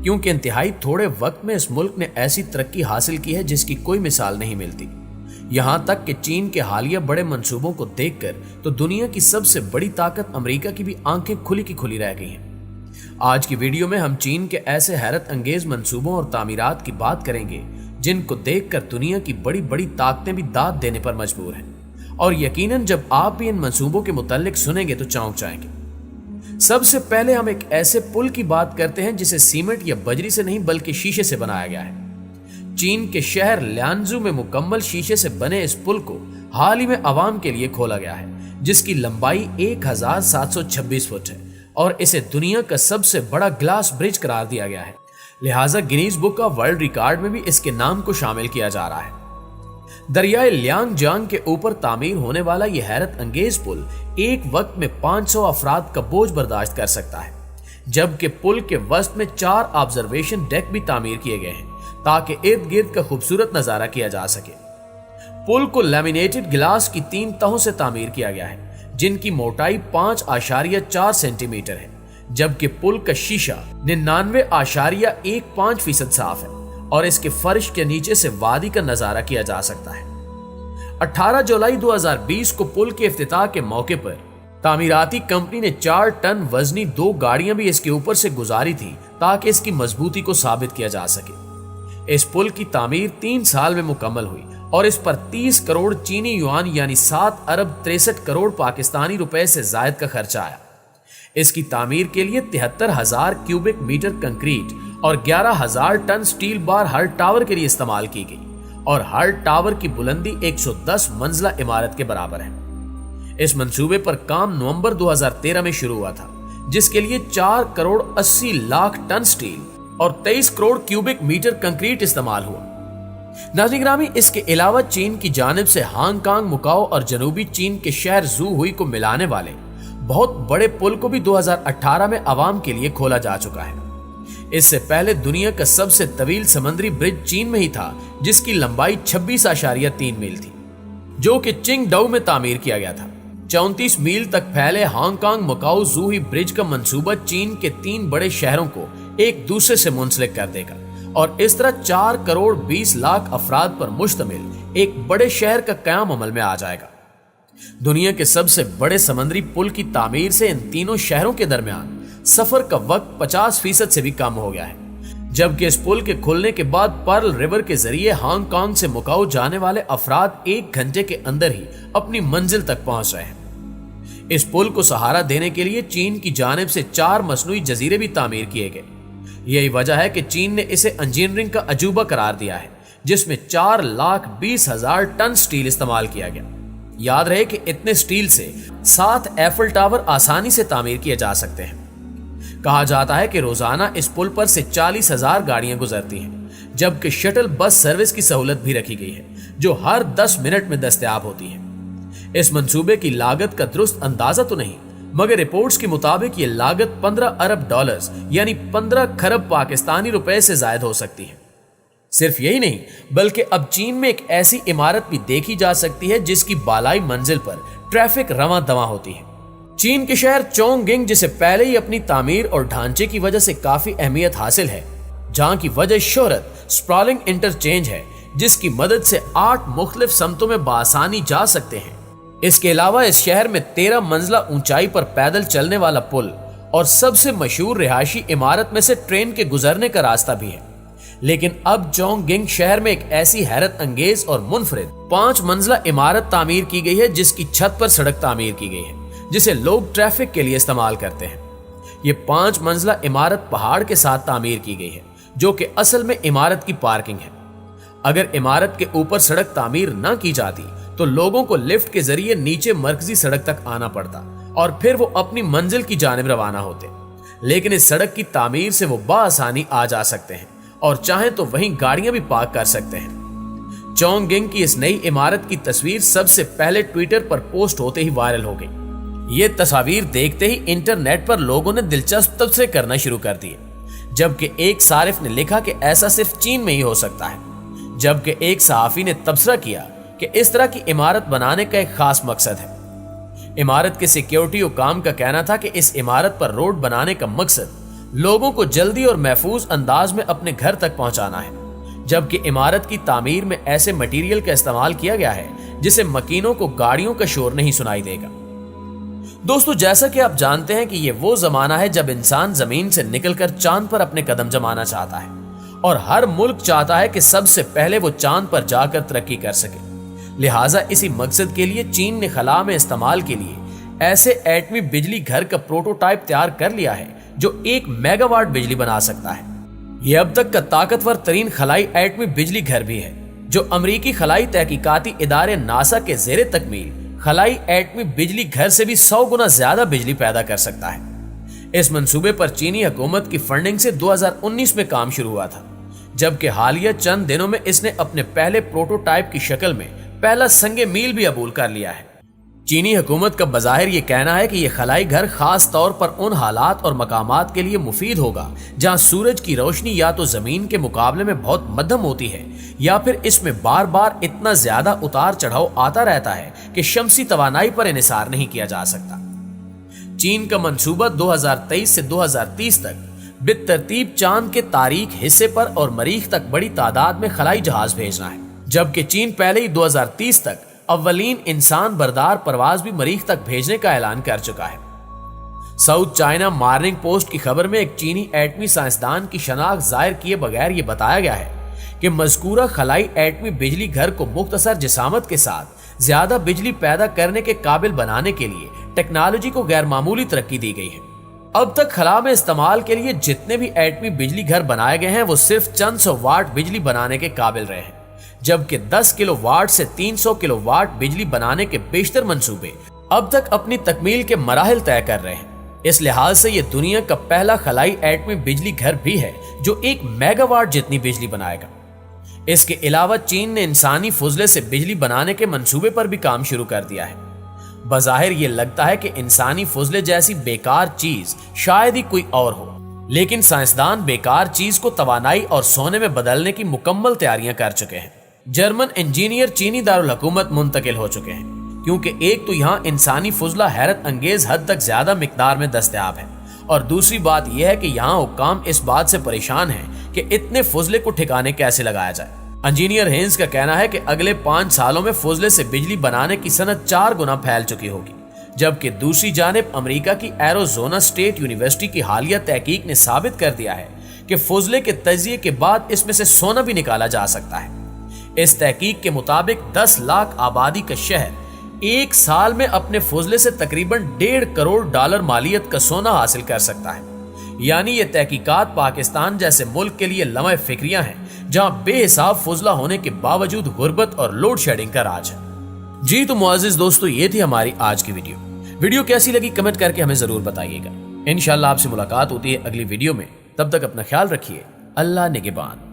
क्योंकि इंतहाई थोड़े वक्त में इस मुल्क ने ऐसी तरक्की हासिल की है जिसकी कोई मिसाल नहीं मिलती। यहां तक कि चीन के हालिया बड़े मंसूबों को देखकर तो दुनिया की सबसे बड़ी ताकत अमेरिका की भी आंखें खुली की खुली रह गई हैं। आज की वीडियो में हम चीन के ऐसे हैरत अंगेज मंसूबों और तामीरात की बात करेंगे जिनको देखकर दुनिया की बड़ी बड़ी ताकतें भी दाद देने पर मजबूर हैं। और यकीनन जब आप भी इन मंसूबों के मुताल्लिक सुनेंगे तो चौंक जाएंगे। सबसे पहले हम एक ऐसे पुल की बात करते हैं जिसे सीमेंट या बजरी से नहीं बल्कि शीशे से बनाया गया है। चीन के शहर ल्यांजू में मुकम्मल शीशे से बने इस पुल को हाल ही में आवाम के लिए खोला गया है, जिसकी लंबाई 1726 फुट है और इसे दुनिया का सबसे बड़ा ग्लास ब्रिज करार दिया गया है। लिहाजा Guinness book of world record में भी इसके नाम को शामिल किया जा रहा है। दरियाए ल्यांगजांग के ऊपर तामीर होने वाला यह हैरत अंगेज पुल एक वक्त में 500 अफराद का बोझ बर्दाश्त कर सकता है, जबकि पुल के वस्त में 4 ऑब्जर्वेशन डेक भी तामीर किए गए हैं ताकि इर्द गिर्द का खूबसूरत नजारा किया जा सके। पुल को लैमिनेटेड गिलास की 3 तहों से तामीर किया गया है जिनकी मोटाई 5.4 सेंटीमीटर है, जबकि पुल का शीशा 99.15% साफ है और इसके फर्श के नीचे से वादी का नजारा किया जा सकता है। 18 जुलाई 2020 को पुल के इफ्तिताह के मौके पर तामीराती कंपनी ने 4 टन वजनी 2 गाड़ियां भी इसके ऊपर से गुजारी थी ताकि इसकी मजबूती को साबित किया जा सके। इस पुल की तामीर 3 साल में मुकम्मल हुई और इस पर 30 करोड़ चीनी युआन यानी 7 अरब 63 करोड़ पाकिस्तानी रुपए से जायद का खर्चा आया। इसकी तामीर के लिए 73,000 क्यूबिक मीटर कंक्रीट और 11,000 टन स्टील बार हर टावर के लिए इस्तेमाल की गई और हर टावर की बुलंदी 110 मंजिला इमारत के बराबर है। इस मंसूबे पर काम नवंबर 2013 में शुरू हुआ था, जिसके लिए 4 करोड़ 80 लाख टन स्टील और 23 करोड़ क्यूबिक मीटर कंक्रीट इस्तेमाल हुआ। नाज़रीन ग्रामी, इसके अलावा चीन की जानिब से हांगकांग, मुकाओ और जनूबी चीन के शहर जू हुई को मिलाने वाले बहुत बड़े पुल को भी 2018 में आवाम के लिए खोला जा चुका है। इससे पहले दुनिया का सबसे तवील समुद्री ब्रिज चीन में ही था, जिसकी लंबाई 26.3 मील थी, जो कि चिंगडाओ में तामीर किया गया था। 34 मील तक फैले हांगकांग मुकाओ जू हुई ब्रिज का मंसूबा चीन के 3 बड़े शहरों को एक दूसरे से मुंसलिक कर देगा और इस तरह 4 करोड़ 20 लाख अफराद पर मुश्तमिल एक बड़े शहर का कयाम अमल में आ जाएगा। दुनिया के सबसे बड़े समुद्री पुल की तामीर से इन तीनों शहरों के दरमियान सफर का वक्त 50% से भी कम हो गया है, जबकि इस पुल के खुलने के बाद पर्ल रिवर के जरिए हांगकांग से मुकाओ जाने वाले अफराद 1 घंटे के अंदर ही अपनी मंजिल तक पहुंच रहे हैं। इस पुल को सहारा देने के लिए चीन की जानिब से 4 मसनूई जजीरे भी तामीर किए गए। यही वजह है कि चीन ने इसे इंजीनियरिंग का अजूबा करार दिया है, जिसमें 4,20,000 टन स्टील इस्तेमाल किया गया। याद रहे कि इतने स्टील से 7 एफिल टावर आसानी से तामीर किए जा सकते हैं। कहा जाता है कि रोजाना इस पुल पर से 40,000 गाड़ियां गुजरती हैं, जबकि शटल बस सर्विस की सहूलत भी रखी गई है जो हर 10 मिनट में दस्तयाब होती है। इस मंसूबे की लागत का दुरुस्त अंदाजा तो नहीं, मगर रिपोर्ट्स के मुताबिक ये लागत 15 अरब डॉलर्स यानी 15 खरब पाकिस्तानी रुपए से जायद हो सकती है। सिर्फ यही नहीं, बल्कि अब चीन में एक ऐसी इमारत भी देखी जा सकती है जिसकी बालाई मंजिल पर ट्रैफिक रवां दवा होती है। चीन के शहर चोंगगिंग, जिसे पहले ही अपनी तामीर और ढांचे की वजह से काफी अहमियत हासिल है, जहां की वजह शोहरत स्प्रॉलिंग इंटरचेंज है, जिसकी मदद से 8 मुख्तलिफ समतों में बासानी जा सकते हैं। इसके अलावा इस शहर में 13 मंजिला ऊंचाई पर पैदल चलने वाला पुल और सबसे मशहूर रिहायशी इमारत में से ट्रेन के गुजरने का रास्ता भी है। लेकिन अब चोंगगिंग शहर में एक ऐसी हैरत अंगेज और मुनफरिद 5 मंजिला इमारत तामीर की गई है, जिसकी छत पर सड़क तामीर की गई है, जिसे लोग ट्रैफिक के लिए इस्तेमाल करते हैं। ये 5 मंजिला इमारत पहाड़ के साथ तामीर की गई है, जो कि असल में इमारत की पार्किंग है। अगर इमारत के ऊपर सड़क तामीर न की जाती तो लोगों को लिफ्ट के जरिए नीचे मरकजी सड़क तक आना पड़ता और फिर वो अपनी मंजिल की जानिब रवाना होते। लेकिन इस सड़क की तामीर से वो बाआसानी आ जा सकते हैं और चाहें तो वहीं गाड़ियां भी पार्क कर सकते हैं। चोंगगिंग की इस नई इमारत की तस्वीर सबसे पहले ट्विटर पर पोस्ट होते ही वायरल हो गई। ये तस्वीर देखते ही इंटरनेट पर लोगों ने दिलचस्प तबसरे करना शुरू कर दिए, जबकि एक सारिफ ने लिखा कि ऐसा सिर्फ चीन में ही हो सकता है, जबकि एक सहाफी ने तबसरा किया कि इस तरह की इमारत बनाने का एक खास मकसद है। इमारत के सिक्योरिटी हुकाम का कहना था कि इस इमारत पर रोड बनाने का मकसद लोगों को जल्दी और महफूज अंदाज में अपने घर तक पहुंचाना है, जबकि इमारत की तामीर में ऐसे मटेरियल का इस्तेमाल किया गया है जिसे मकीनों को गाड़ियों का शोर नहीं सुनाई देगा। दोस्तों, जैसा कि आप जानते हैं कि ये वो जमाना है जब इंसान जमीन से निकलकर चांद पर अपने कदम जमाना चाहता है और हर मुल्क चाहता है कि सबसे पहले वो चांद पर जाकर तरक्की कर सके। लिहाजा इसी मकसद के लिए चीन ने खला में इस्तेमाल के लिए ऐसे एटमी बिजली घर का प्रोटोटाइप तैयार कर लिया है जो 1 मेगावाट बिजली बना सकता है। यह अब तक का ताकतवर तरीन खलाई एटमी बिजली घर भी है, जो अमरीकी खलाई तहकीकाती इदारे नासा के ज़ेरे तकमील खलाई एटमी बिजली घर से भी 100 गुना ज्यादा बिजली पैदा कर सकता है। इस मंसूबे पर चीनी हुकूमत की फंडिंग से 2019 में काम शुरू हुआ था, जबकि हालिया चंद दिनों में इसने अपने पहले प्रोटोटाइप की शक्ल में पहला संगे मील भी अबूल कर लिया है। चीनी हुकूमत का बज़ाहिर ये कहना है कि यह खलाई घर खास तौर पर उन हालात और मकामात के लिए मुफीद होगा जहां सूरज की रोशनी या तो जमीन के मुकाबले में बहुत मध्यम होती है या फिर इसमें बार बार इतना ज्यादा उतार चढ़ाव आता रहता है कि शमसी तवानाई पर इन्हिसार नहीं किया जा सकता। चीन का मंसूबा 2023 से 2030 तक बितरतीब चांद के तारीख हिस्से पर और मरीख तक बड़ी तादाद में खलाई जहाज भेजना है, जबकि चीन पहले ही 2030 तक अव्वलीन इंसान बरदार परवाज भी मरीख तक भेजने का ऐलान कर चुका है। साउथ चाइना मॉर्निंग पोस्ट की खबर में एक चीनी एटमी साइंसदान की शनाख्त जाहिर किए बगैर यह बताया गया है कि मज़कूरा खलाई एटमी बिजली घर को मुख्तसर जिसामत के साथ ज्यादा बिजली पैदा करने के काबिल बनाने के लिए टेक्नोलॉजी को गैर मामूली तरक्की दी गई है। अब तक खला में इस्तेमाल के लिए जितने भी एटमी बिजली घर बनाए गए हैं वो सिर्फ चंद सौ वाट बिजली बनाने के काबिल रहे हैं, जबकि 10 किलोवाट से 300 किलोवाट बिजली बनाने के बेशतर मंसूबे अब तक अपनी तकमील के मराहिल तय कर रहे हैं। इस लिहाज से यह दुनिया का पहला खलाई एटमी बिजली घर भी है जो 1 मेगावाट जितनी बिजली बनाएगा। इसके अलावा चीन ने इंसानी फुजले से बिजली बनाने के मंसूबे पर भी काम शुरू कर दिया है। बज़ाहिर ये लगता है कि इंसानी फुजले जैसी बेकार चीज शायद ही कोई और हो, लेकिन साइंसदान बेकार चीज को तवानाई और सोने में बदलने की मुकम्मल तैयारियां कर चुके हैं। जर्मन इंजीनियर चीनी दारुल हुकूमत मुंतकिल हो चुके हैं, क्योंकि एक तो यहाँ इंसानी फुजला हैरत अंगेज हद तक ज्यादा मिकदार में दस्तयाब है और दूसरी बात यह है कि यहाँ हुक्काम इस बात से परेशान हैं कि इतने फुजले को ठिकाने कैसे लगाया जाए। इंजीनियर हेंस का कहना है कि अगले 5 सालों में फुजले से बिजली बनाने की सनत 4 गुना फैल चुकी होगी, जबकि दूसरी जानिब अमेरिका की एरोजोना स्टेट यूनिवर्सिटी की हालिया तहकीक ने साबित कर दिया है कि फुजले के तजिए के बाद इसमें से सोना भी निकाला जा सकता है। इस तहकीक के मुताबिक 10 लाख आबादी का शहर 1 साल में अपने फुजले से तकरीबन $1.5 करोड़ मालियत का सोना हासिल कर सकता है। यानी ये तहकीकात पाकिस्तान जैसे मुल्क के लिए लम्हे फिक्रियां हैं जहां बेहिसाब फुजला होने के बावजूद गुर्बत और लोड शेडिंग का राज है। जी तो मुअज़्ज़िज़ दोस्तों, ये थी हमारी आज की वीडियो कैसी लगी कमेंट करके हमें जरूर बताइएगा। इंशाअल्लाह आपसे मुलाकात होती है अगली वीडियो में, तब तक अपना ख्याल रखिए। अल्लाह निगहबान।